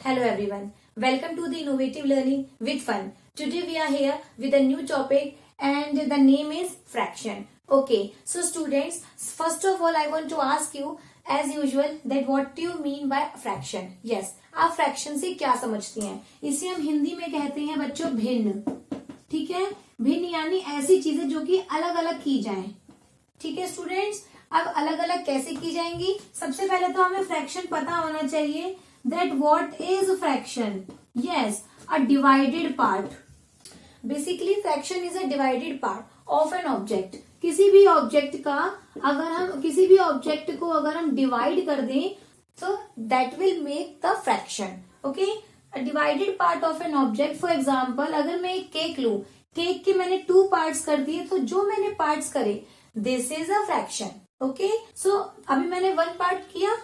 Hello everyone. Welcome to the Innovative Learning with Fun. Today we are here with a new topic and the name is fraction. Okay, so students, first of all I want to ask you as usual that what do you mean by fraction? Yes, आप fraction से क्या समझती हैं? इसे हम हिंदी में कहते हैं बच्चों भिन्न. ठीक है, भिन्न यानी ऐसी चीजें जो कि अलग अलग की जाएं. ठीक है स्टूडेंट्स, अब अलग अलग कैसे की जाएंगी? सबसे पहले तो हमें फ्रैक्शन पता होना चाहिए. That what is fraction? Yes, a divided part. Basically, fraction is a divided part of an object. किसी भी ऑब्जेक्ट का अगर हम डिवाइड कर दें तो that will make the fraction. Okay? A divided part of an object. For example, अगर मैं एक केक लूं, केक के मैंने 2 पार्ट्स कर दिए तो जो मैंने पार्ट्स करे this is a fraction. Okay? So अभी मैंने 1 पार्ट किया,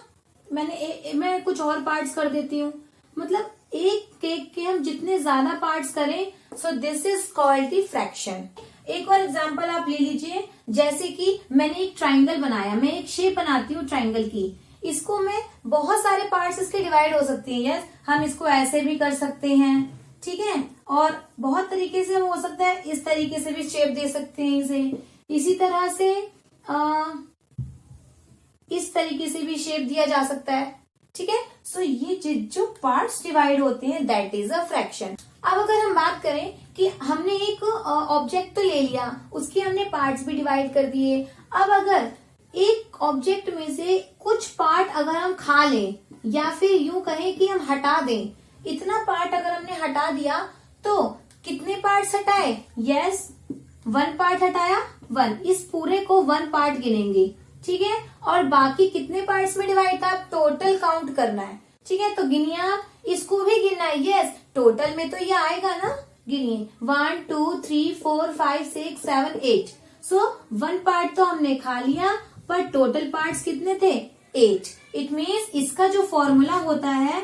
मैं कुछ और पार्ट्स कर देती हूँ. मतलब एक केक के हम जितने ज्यादा पार्ट्स करें so this is called the fraction. एक और एग्जांपल आप ले लीजिए, जैसे कि मैंने एक ट्राइंगल बनाया. मैं एक शेप बनाती हूँ ट्राइंगल की, इसको मैं बहुत सारे पार्ट्स इसके डिवाइड हो सकती है. यस, हम इसको ऐसे भी कर सकते हैं. ठीक है, और बहुत तरीके से हो सकता है, इस तरीके से भी शेप दे सकते हैं इसे. इसी तरह से इस तरीके से भी शेप दिया जा सकता है. ठीक है, सो ये जो पार्ट्स डिवाइड होते हैं दैट इज अ फ्रैक्शन. अब अगर हम बात करें कि हमने एक ऑब्जेक्ट तो ले लिया, उसके हमने पार्ट्स भी डिवाइड कर दिए. अब अगर एक ऑब्जेक्ट में से कुछ पार्ट अगर हम खा लें या फिर यूं कहें कि हम हटा दें, इतना पार्ट अगर हमने हटा दिया तो कितने पार्ट्स हटाए? यस, 1 पार्ट हटाया, 1. इस पूरे को 1 पार्ट गिनेंगे. ठीक है, और बाकी कितने पार्ट्स में डिवाइड था टोटल काउंट करना है. ठीक है, तो गिनिए आप, इसको भी गिनना है. यस, टोटल में तो ये आएगा ना. गिनिए 1 2 3 4 5 6 7 8. सो 1 पार्ट तो हमने खा लिया, पर टोटल पार्ट्स कितने थे? 8. इट मीन्स इसका जो फॉर्मूला होता है,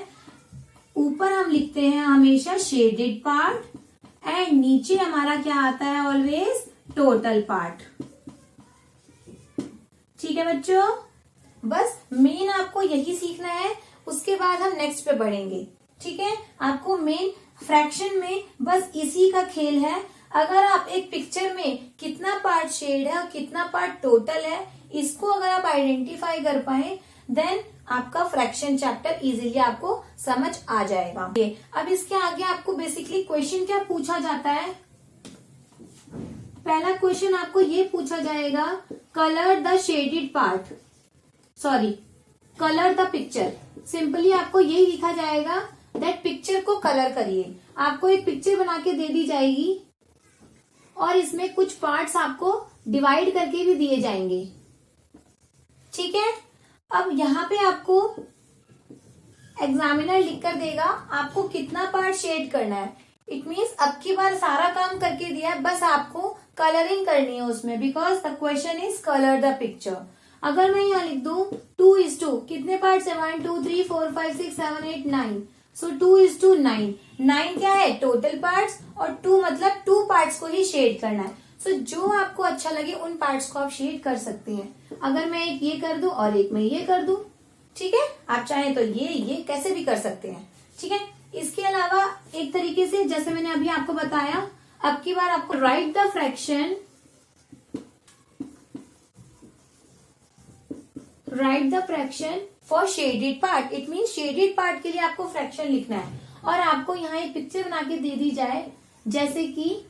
ऊपर हम लिखते हैं हमेशा शेडेड पार्ट एंड नीचे हमारा क्या आता है? Always total part. ठीक है बच्चों, बस मेन आपको यही सीखना है. उसके बाद हम नेक्स्ट पे बढ़ेंगे. ठीक है, आपको मेन फ्रैक्शन में बस इसी का खेल है. अगर आप एक पिक्चर में कितना पार्ट शेड है और कितना पार्ट टोटल है, इसको अगर आप आइडेंटिफाई कर पाए देन आपका फ्रैक्शन चैप्टर इजीली आपको समझ आ जाएगा. अब इसके आगे आपको बेसिकली क्वेश्चन क्या पूछा जाता है? पहला क्वेश्चन आपको ये पूछा जाएगा, colour the shaded part, colour the picture. Simply आपको ये लिखा जाएगा दैट पिक्चर को कलर करिए. आपको एक पिक्चर बना के दे दी जाएगी और इसमें कुछ पार्ट्स आपको डिवाइड करके भी दिए जाएंगे. ठीक है, अब यहाँ पे आपको एग्जामिनर लिख कर देगा आपको कितना पार्ट शेड करना है. इट मीन्स अब की बार सारा काम करके दिया है, बस आपको कलरिंग करनी है उसमें, because the question is colour the picture. अगर मैं यहाँ लिख दूं 2:2, कितने पार्ट्स है? 1 2 3 4 5 6 7 8 9. सो 2:9. 9 क्या है? टोटल पार्ट्स, और 2 मतलब 2 पार्ट्स को ही शेड करना है. सो जो आपको अच्छा लगे उन पार्ट्स को आप शेड कर सकते हैं. अगर मैं एक ये कर दूं और एक मैं ये कर दूं, ठीक है, आप चाहें तो ये कैसे भी कर सकते हैं. ठीक है, इसके अलावा एक तरीके से जैसे मैंने अभी आपको बताया, अब की बार आपको right the fraction for shaded part. It mean shaded part के लिए आपको फ्रैक्शन लिखना है. और आपको यहाँ एक पिक्चर बना के दे दी जाए, जैसे कि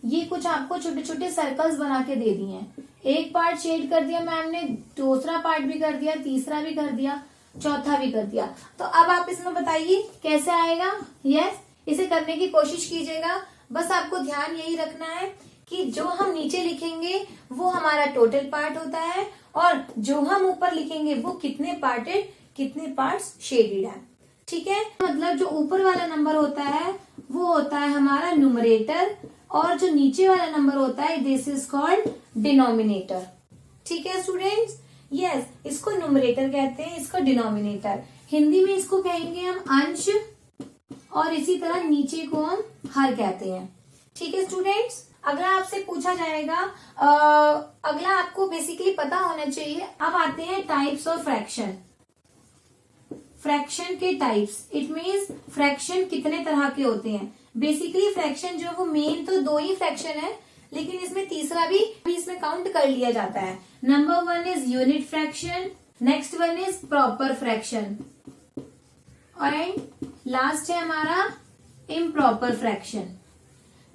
ये कुछ आपको छोटे छोटे सर्कल्स बना के दे दिए हैं. एक पार्ट शेड कर दिया मैम ने, दूसरा पार्ट भी कर दिया, तीसरा भी कर दिया, चौथा भी कर दिया. तो अब आप इसमें बताइए कैसे आएगा. यस, इसे करने की कोशिश कीजिएगा. बस आपको ध्यान यही रखना है कि जो हम नीचे लिखेंगे वो हमारा टोटल पार्ट होता है, और जो हम ऊपर लिखेंगे वो कितने पार्ट्स शेडेड है. ठीक है, मतलब जो ऊपर वाला नंबर होता है वो होता है हमारा न्यूमरेटर, और जो नीचे वाला नंबर होता है दिस इज कॉल्ड डिनोमिनेटर. ठीक है स्टूडेंट्स, यस, इसको न्यूमरेटर कहते हैं, इसको डिनोमिनेटर. हिंदी में इसको कहेंगे हम अंश, और इसी तरह नीचे को हम हर कहते हैं. ठीक है स्टूडेंट्स, अगला आपसे पूछा जाएगा, अगला आपको बेसिकली पता होना चाहिए. अब आते हैं टाइप्स ऑफ फ्रैक्शन. फ्रैक्शन के टाइप्स, इट मीन्स फ्रैक्शन कितने तरह के होते हैं। बेसिकली फ्रैक्शन जो वो मेन तो 2 ही फ्रैक्शन है, लेकिन इसमें तीसरा भी इसमें काउंट कर लिया जाता है। Number 1 is unit fraction, next 1 is proper fraction, and last है हमारा इम्प्रॉपर फ्रैक्शन।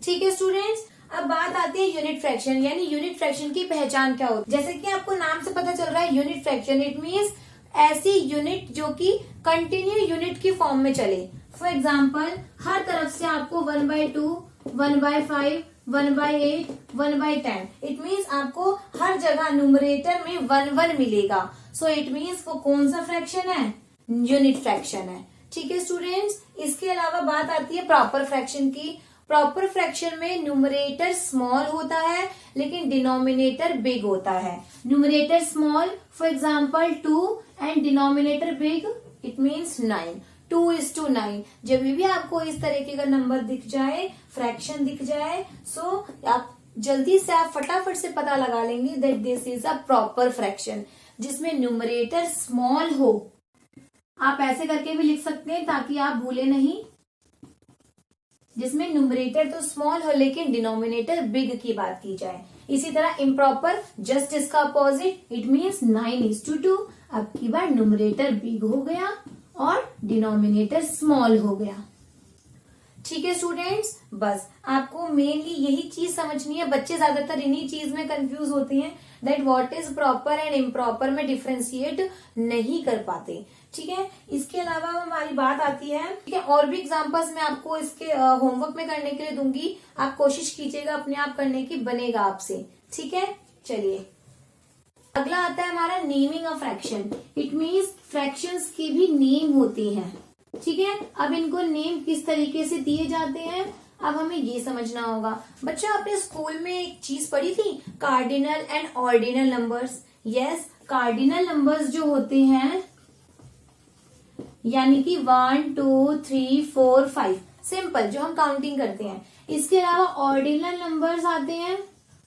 ठीक है स्टूडेंट्स, अब बात आती है यूनिट फ्रैक्शन, यानी यूनिट फ्रैक्शन की पहचान क्या होती है। जैसे कि आपको नाम से पता चल रहा है यूनिट फ्रैक्शन, इट मीन्स ऐसी यूनिट जो कि कंटिन्यू यूनिट की फॉर्म में चले। फॉर एग्जाम्पल हर तरफ से आपको 1/2, 1/5, 1/8, 1/10, इट मीन्स आपको हर जगह न्यूमरेटर में 1 मिलेगा। सो इट मीन्स वो कौन सा फ्रैक्शन है, यूनिट फ्रैक्शन है। ठीक है स्टूडेंट्स, इसके अलावा बात आती है प्रॉपर फ्रैक्शन की। प्रॉपर फ्रैक्शन में न्यूमरेटर स्मॉल होता है लेकिन डिनोमिनेटर बिग होता है। Numerator small for example 2 and denominator big, it means 9, 2:9। जब भी आपको इस तरीके का नंबर दिख जाए, फ्रैक्शन दिख जाए, सो आप जल्दी से आप फटाफट से पता लगा लेंगे that this is a proper fraction, जिसमें न्यूमरेटर स्मॉल हो। आप ऐसे करके भी लिख सकते हैं ताकि आप भूले नहीं, जिसमें न्यूमरेटर तो स्मॉल हो लेकिन डिनोमिनेटर बिग की बात की जाए। इसी तरह इम्प्रॉपर जस्ट इसका अपोजिट, इट मीन्स 9:2। अब की बार न्यूमरेटर बिग हो गया और डिनोमिनेटर स्मॉल हो गया। ठीक है स्टूडेंट्स, बस आपको मेनली यही चीज समझनी है। बच्चे ज्यादातर इन्हीं चीज में कंफ्यूज होते हैं that what is proper and improper में डिफ्रेंशिएट नहीं कर पाते। ठीक है, इसके अलावा हमारी बात आती है, ठीक है, और भी एग्जांपल्स मैं आपको इसके होमवर्क में करने के लिए दूंगी। आप कोशिश कीजिएगा अपने आप करने की, बनेगा आपसे। ठीक है, चलिए अगला आता है हमारा naming a fraction. It means fractions की भी नेम होती हैं। ठीक है, अब इनको नेम किस तरीके से दिए जाते हैं, अब हमें ये समझना होगा। बच्चों आपने स्कूल में एक चीज पढ़ी थी, cardinal and ordinal numbers. Yes, cardinal numbers जो होते हैं यानी कि 1, 2, 3, 4, 5 सिंपल जो हम काउंटिंग करते हैं। इसके अलावा ऑर्डिनल नंबर्स आते हैं।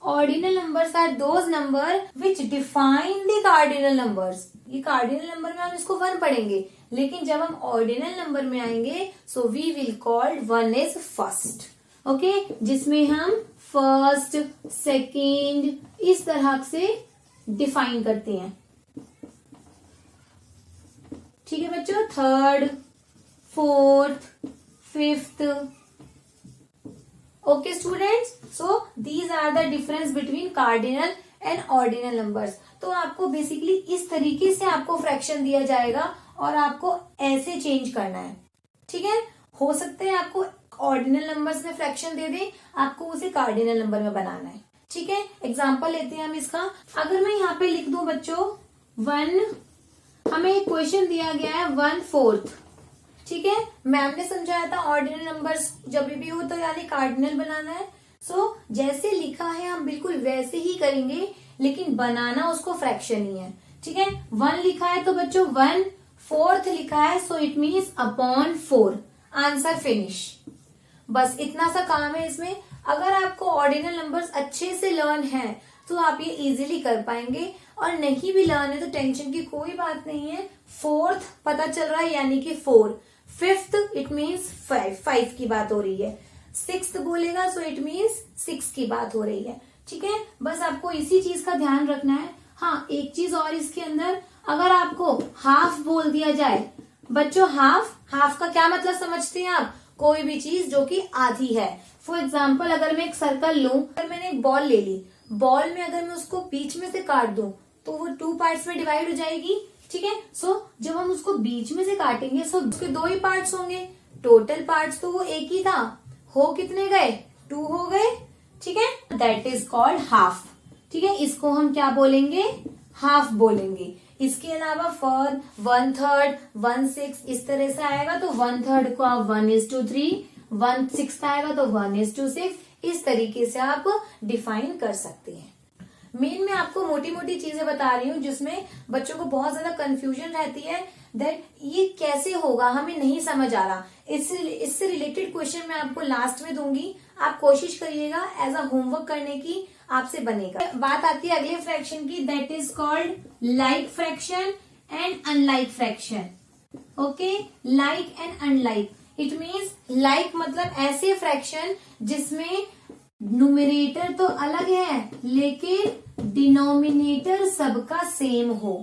Ordinal numbers are those number which define the cardinal numbers. ये कार्डिनल नंबर में हम इसको 1 पढ़ेंगे, लेकिन जब हम ऑर्डिनल नंबर में आएंगे so we will call 1 is first. Okay, जिसमें हम फर्स्ट, सेकेंड इस तरह से डिफाइन करते हैं। ठीक है बच्चों, third, fourth, fifth. Okay students, so these are the difference between cardinal and ordinal numbers. तो आपको बेसिकली इस तरीके से आपको फ्रैक्शन दिया जाएगा और आपको ऐसे चेंज करना है। ठीक है, हो सकता है आपको ऑर्डिनल नंबर्स में फ्रैक्शन दे दे, आपको उसे कार्डिनल नंबर में बनाना है। ठीक है, एग्जांपल लेते हैं हम इसका। अगर मैं यहाँ पे लिख दूं बच्चों 1, हमें एक क्वेश्चन दिया गया है 1/4। ठीक है, मैम ने समझाया था ऑर्डिनल नंबर्स जब भी हो तो यानी कार्डिनल बनाना है। सो जैसे लिखा है हम बिल्कुल वैसे ही करेंगे, लेकिन बनाना उसको फ्रैक्शन ही है। ठीक है, 1 लिखा है तो बच्चों 1/4 लिखा है, so it means upon 4। Answer finish. बस इतना सा काम है इसमें। अगर आपको ऑर्डिनल नंबर्स अच्छे से लर्न है तो आप ये इजीली कर पाएंगे, और नहीं भी लर्न है तो टेंशन की कोई बात नहीं है। 4th पता चल रहा है यानी कि 4, 5th इट मीन्स 5 की बात हो रही है, 6th बोलेगा सो इट मीन्स 6 की बात हो रही है। ठीक है, बस आपको इसी चीज का ध्यान रखना है। हाँ, एक चीज और इसके अंदर, अगर आपको हाफ बोल दिया जाए बच्चों, हाफ का क्या मतलब समझते हैं आप, कोई भी चीज जो कि आधी है। फॉर एग्जाम्पल अगर मैं एक सर्कल लूं, अगर मैंने एक बॉल ले ली, बॉल में अगर मैं उसको बीच में से काट दूं तो वो 2 पार्ट्स में डिवाइड हो जाएगी। ठीक है, सो जब हम उसको बीच में से काटेंगे सो उसके 2 ही पार्ट्स होंगे। टोटल पार्ट्स तो वो एक ही था, हो कितने गए, 2 हो गए। ठीक है, दैट इज कॉल्ड हाफ। ठीक है, इसको हम क्या बोलेंगे, हाफ बोलेंगे। इसके अलावा 4, 1/3, 1/6 इस तरह से आएगा तो 1/3 को आप 1:3, 1/6 आएगा तो 1:6। इस तरीके से आप डिफाइन कर सकते हैं। मेन मैं आपको मोटी मोटी चीजें बता रही हूँ जिसमें बच्चों को बहुत ज्यादा कंफ्यूजन रहती है दैट ये कैसे होगा, हमें नहीं समझ आ रहा। इससे रिलेटेड क्वेश्चन मैं आपको लास्ट में दूंगी, आप कोशिश करिएगा एज अ होमवर्क करने की, आपसे बनेगा। बात आती है अगले फ्रैक्शन की, that is called like fraction and unlike fraction. Okay, like and unlike, it means like मतलब ऐसे फ्रैक्शन जिसमें न्यूमरेटर तो अलग है लेकिन डिनोमिनेटर सबका सेम हो।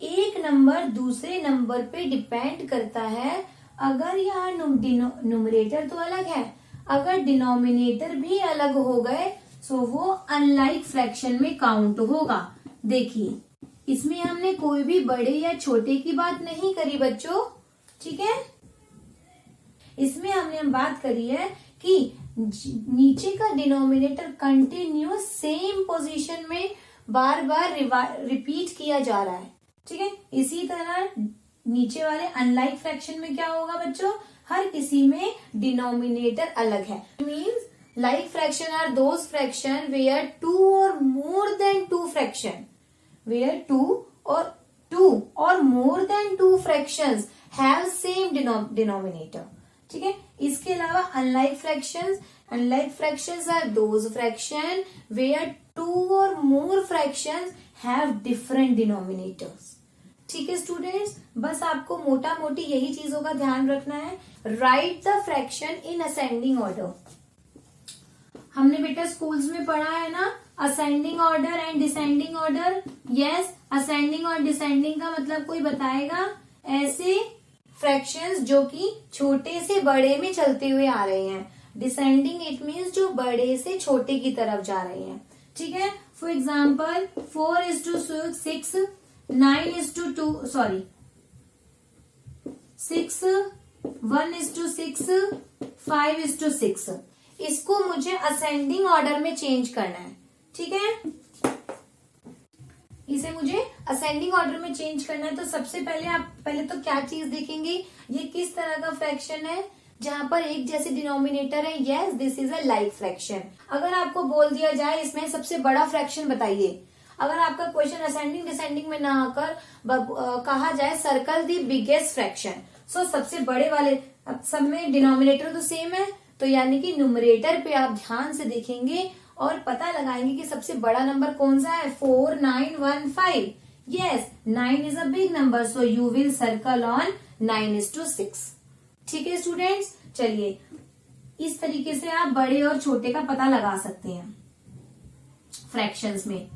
एक नंबर दूसरे नंबर पे डिपेंड करता है, अगर यहाँ न्यूमरेटर तो अलग है, अगर डिनोमिनेटर भी अलग हो गए तो वो अनलाइक फ्रैक्शन में काउंट होगा। देखिए इसमें हमने कोई भी बड़े या छोटे की बात नहीं करी बच्चों, ठीक है। इसमें हमने बात करी है कि नीचे का डिनोमिनेटर कंटिन्यूअस सेम पोजीशन में बार बार रिपीट किया जा रहा है, ठीक है। इसी तरह नीचे वाले अनलाइक फ्रैक्शन में क्या होगा बच्चों, हर किसी में डिनोमिनेटर अलग है। Means like fraction are those fraction where two or more than two fraction, where two or more than two fractions have same denominator, ठीक है। इसके अलावा unlike fractions are those fraction where two or more fractions have different denominators, ठीक है students. बस आपको मोटा मोटी यही चीजों का ध्यान रखना है। Right the fraction in ascending order. हमने बेटा स्कूल्स में पढ़ा है ना, ascending order and descending order. Yes, ascending और डिसेंडिंग का मतलब कोई बताएगा? ऐसे फ्रैक्शंस जो कि छोटे से बड़े में चलते हुए आ रहे हैं। डिसेंडिंग इट मीन्स जो बड़े से छोटे की तरफ जा रहे हैं, ठीक है। For example 4:6, 9:2, sorry 6, 1:6, 5:6। इसको मुझे असेंडिंग ऑर्डर में चेंज करना है, ठीक है। इसे मुझे असेंडिंग ऑर्डर में चेंज करना है। तो सबसे पहले तो क्या चीज देखेंगे, ये किस तरह का फ्रैक्शन है जहां पर एक जैसे डिनोमिनेटर है। Yes, this is a like fraction. अगर आपको बोल दिया जाए इसमें सबसे बड़ा फ्रैक्शन बताइए, अगर आपका क्वेश्चन असेंडिंग डिसेंडिंग में ना आकर कहा जाए सर्कल दी बिगेस्ट फ्रैक्शन, सो सबसे बड़े वाले, सब में डिनोमिनेटर तो सेम है, तो यानी कि न्यूमरेटर पे आप ध्यान से देखेंगे और पता लगाएंगे कि सबसे बड़ा नंबर कौन सा है। 4, 9, 1, 5। Yes, 9 is a big number, so you will circle on 9:6। ठीक है स्टूडेंट्स, चलिए इस तरीके से आप बड़े और छोटे का पता लगा सकते हैं फ्रैक्शंस में।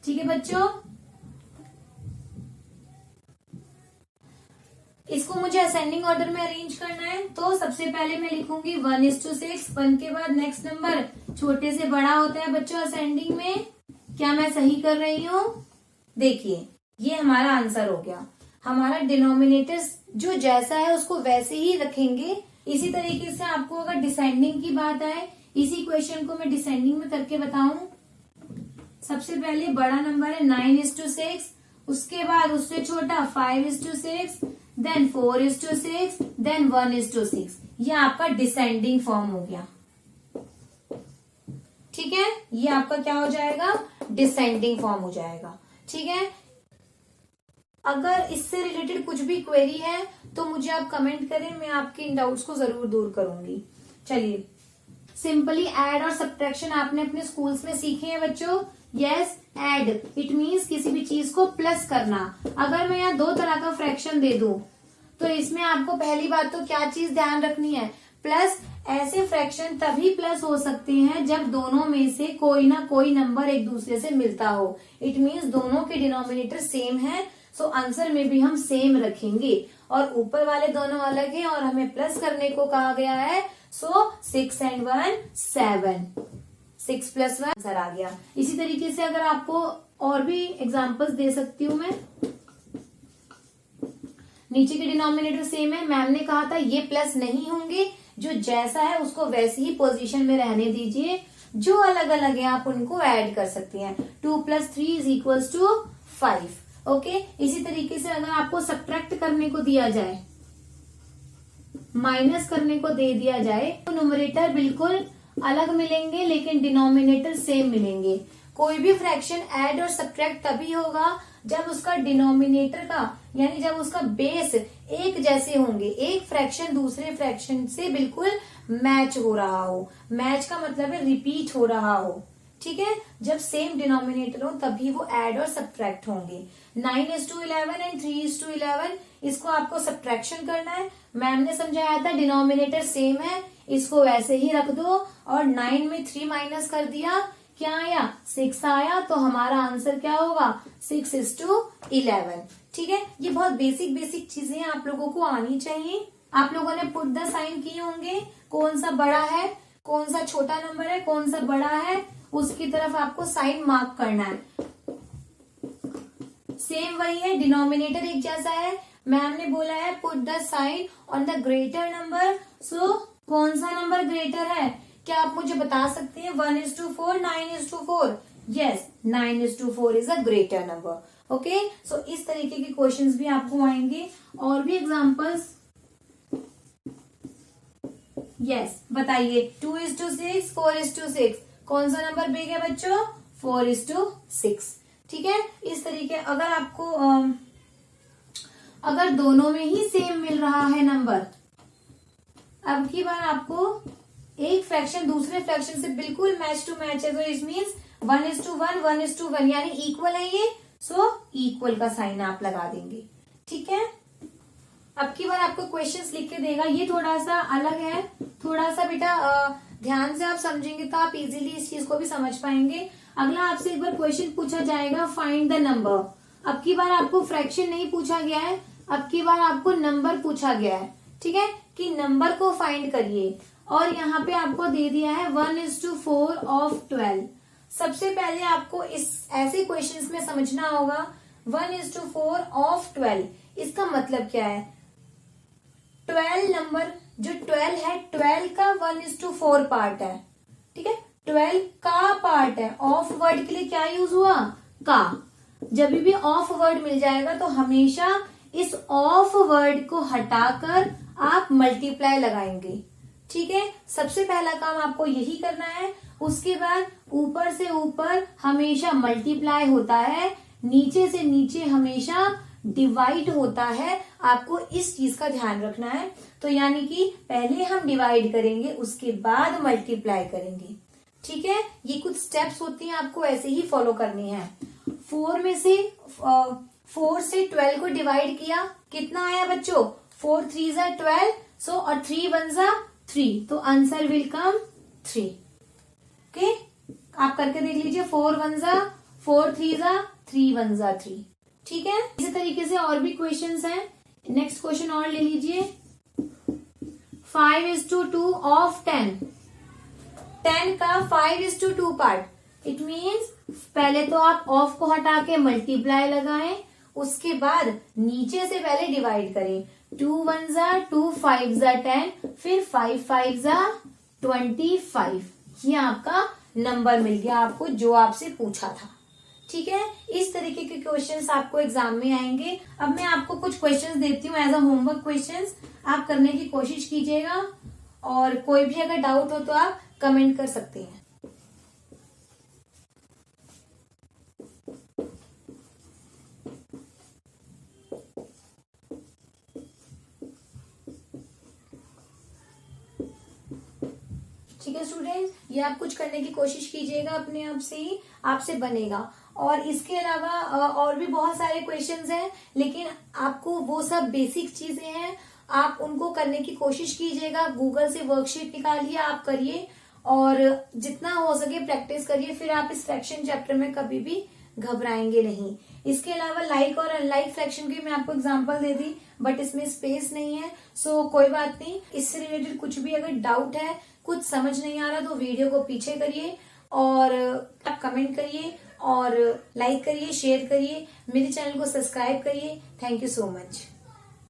ठीक है बच्चों, इसको मुझे असेंडिंग ऑर्डर में अरेंज करना है। तो सबसे पहले मैं लिखूंगी 1:6। 1 के बाद नेक्स्ट नंबर छोटे से बड़ा होता है बच्चों असेंडिंग में। क्या मैं सही कर रही हूँ? देखिए ये हमारा आंसर हो गया। हमारा डिनोमिनेटर जो जैसा है उसको वैसे ही रखेंगे। इसी तरीके से आपको अगर डिसेंडिंग की बात आए, इसी क्वेश्चन को मैं डिसेंडिंग में करके बताऊं। सबसे पहले बड़ा नंबर है 9:6, उसके बाद उससे छोटा 5:6, देन 4:6, देन 1:6। ये आपका डिसेंडिंग फॉर्म हो गया। ठीक है, ये आपका क्या हो जाएगा? डिसेंडिंग फॉर्म हो जाएगा। ठीक है, अगर इससे रिलेटेड कुछ भी क्वेरी है तो मुझे आप कमेंट करें, मैं आपके इन डाउट्स को जरूर दूर करूंगी। चलिए, सिंपली ऐड और सब्ट्रैक्शन आपने अपने स्कूल्स में सीखे हैं बच्चों। यस, ऐड इट मीन्स किसी भी चीज को प्लस करना। अगर मैं यहाँ दो तरह का फ्रैक्शन दे दूं तो इसमें आपको पहली बात तो क्या चीज ध्यान रखनी है, प्लस ऐसे फ्रैक्शन तभी प्लस हो सकते हैं जब दोनों में से कोई ना कोई नंबर एक दूसरे से मिलता हो। इट मीन्स दोनों के डिनोमिनेटर सेम है, सो आंसर में भी हम सेम रखेंगे। और ऊपर वाले दोनों अलग हैं और हमें प्लस करने को कहा गया है, सो 6 and 1 7। 6 + 1 आंसर आ गया। इसी तरीके से अगर आपको और भी एग्जांपल्स दे सकती हूँ मैं। नीचे के डिनोमिनेटर सेम है, मैम ने कहा था ये प्लस नहीं होंगे, जो जैसा है उसको वैसे ही पोजीशन में रहने दीजिए। जो अलग अलग है आप उनको ऐड कर सकते हैं। 2 + 3 = 5। ओके, इसी तरीके से अगर आपको सब्ट्रैक्ट करने को दिया जाए, माइनस करने को दे दिया जाए, तो न्यूमरेटर बिल्कुल अलग मिलेंगे लेकिन डिनोमिनेटर सेम मिलेंगे। कोई भी फ्रैक्शन ऐड और सब्ट्रैक्ट तभी होगा जब उसका डिनोमिनेटर का यानी जब उसका बेस एक जैसे होंगे। एक फ्रैक्शन दूसरे फ्रैक्शन से बिल्कुल मैच हो रहा हो। मैच का मतलब है रिपीट हो रहा हो। ठीक है, जब सेम डिनोमिनेटर हो तभी वो ऐड और सब्ट्रैक्ट होंगे। 9:11 and 3:11 इसको आपको सब्ट्रैक्शन करना है। मैम ने समझाया था डिनोमिनेटर सेम है, इसको वैसे ही रख दो और 9 में 3 माइनस कर दिया, क्या आया 6 आया। तो हमारा आंसर क्या होगा 6:11। ठीक है, ये बहुत बेसिक चीजें आप लोगों को आनी चाहिए। आप लोगों ने पुट द साइन किए होंगे, कौन सा बड़ा है, कौन सा छोटा नंबर है, कौन सा बड़ा है, उसकी तरफ आपको साइन मार्क करना है। सेम वही है, डिनोमिनेटर एक जैसा है। मैम ने बोला है put the sign on the greater number. So कौन सा नंबर ग्रेटर है, क्या आप मुझे बता सकते हैं? 1:4, 9:4? Yes, 9:4 is a greater number. Okay, so इस तरीके के क्वेश्चंस भी आपको आएंगे। और भी एग्जांपल्स, यस बताइए। 2:6, 4:6, कौन सा नंबर बिग है बच्चों? 4:6। ठीक है, इस तरीके अगर आपको अगर दोनों में ही सेम मिल रहा है नंबर, अब की बार आपको एक फ्रैक्शन दूसरे फ्रैक्शन से बिल्कुल मैच टू मैच है, तो इट मीन्स 1:1, 1:1 यानी इक्वल है ये। सो इक्वल का साइन आप लगा देंगे। ठीक है, अब की बार आपको क्वेश्चंस लिख के देगा, ये थोड़ा सा अलग है, थोड़ा सा बेटा ध्यान से आप समझेंगे तो आप इजीली इस चीज को भी समझ पाएंगे। अगला आपसे एक बार क्वेश्चन पूछा जाएगा, फाइंड द नंबर। अब की बार आपको फ्रैक्शन नहीं पूछा गया है, अब की बार आपको नंबर पूछा गया है। ठीक है, कि नंबर को फाइंड करिए। और यहाँ पे आपको दे दिया है 1:4 ऑफ 12। सबसे पहले आपको इस ऐसे क्वेश्चंस में समझना होगा 1:4 ऑफ 12 इसका मतलब क्या है। 12 नंबर जो 12 है, 12 का 1:4 पार्ट है। ठीक है, 12 का पार्ट है। ऑफ वर्ड के लिए क्या यूज हुआ? का। जब भी ऑफ वर्ड मिल जाएगा तो हमेशा इस ऑफ वर्ड को हटाकर आप मल्टीप्लाई लगाएंगे। ठीक है, सबसे पहला काम आपको यही करना है। उसके बाद ऊपर से ऊपर हमेशा मल्टीप्लाई होता है, नीचे से नीचे हमेशा डिवाइड होता है। आपको इस चीज का ध्यान रखना है। तो यानी कि पहले हम डिवाइड करेंगे, उसके बाद मल्टीप्लाई करेंगे। ठीक है, ये कुछ स्टेप्स होती हैं, आपको ऐसे ही फॉलो करनी है। 4 से 12 को डिवाइड किया, कितना आया बच्चों? 4 3 जा 12, सो और 3 1 जा 3, तो आंसर विल कम 3। ओके, आप करके देख लीजिए। 4 1 जा 4, 3 जा 3, 1 जा 3। ठीक है, इसी तरीके से और भी क्वेश्चंस हैं। नेक्स्ट क्वेश्चन और ले लीजिए। 5:2 ऑफ 10। 10 का 5:2 पार्ट। इट मीन्स पहले तो आप ऑफ को हटा के मल्टीप्लाई लगाएं, उसके बाद नीचे से पहले डिवाइड करें। 2 1 जा 2, 5 जा 10, फिर 5 5 जा 25। ये आपका नंबर मिल गया आपको जो आपसे पूछा था। ठीक है, इस तरीके के क्वेश्चंस आपको एग्जाम में आएंगे। अब मैं आपको कुछ क्वेश्चंस देती हूँ एज अ होमवर्क क्वेश्चंस, आप करने की कोशिश कीजिएगा। और कोई भी अगर डाउट हो तो आप कमेंट कर सकते हैं। ठीक है स्टूडेंट, ये आप कुछ करने की कोशिश कीजिएगा, अपने आप से ही आपसे बनेगा। और इसके अलावा और भी बहुत सारे क्वेश्चंस हैं, लेकिन आपको वो सब बेसिक चीजें हैं, आप उनको करने की कोशिश कीजिएगा। गूगल से वर्कशीट निकालिए, आप करिए और जितना हो सके प्रैक्टिस करिए, फिर आप इस फ्रैक्शन चैप्टर में कभी भी घबराएंगे नहीं। इसके अलावा लाइक और अनलाइक फ्रैक्शन की मैं आपको एग्जांपल दे दी, बट इसमें स्पेस नहीं है, सो कोई बात नहीं। इससे रिलेटेड कुछ भी अगर डाउट है, कुछ समझ नहीं आ रहा, तो वीडियो को पीछे करिए और आप कमेंट करिए और लाइक करिए, शेयर करिए, मेरे चैनल को सब्सक्राइब करिए। Thank you so much.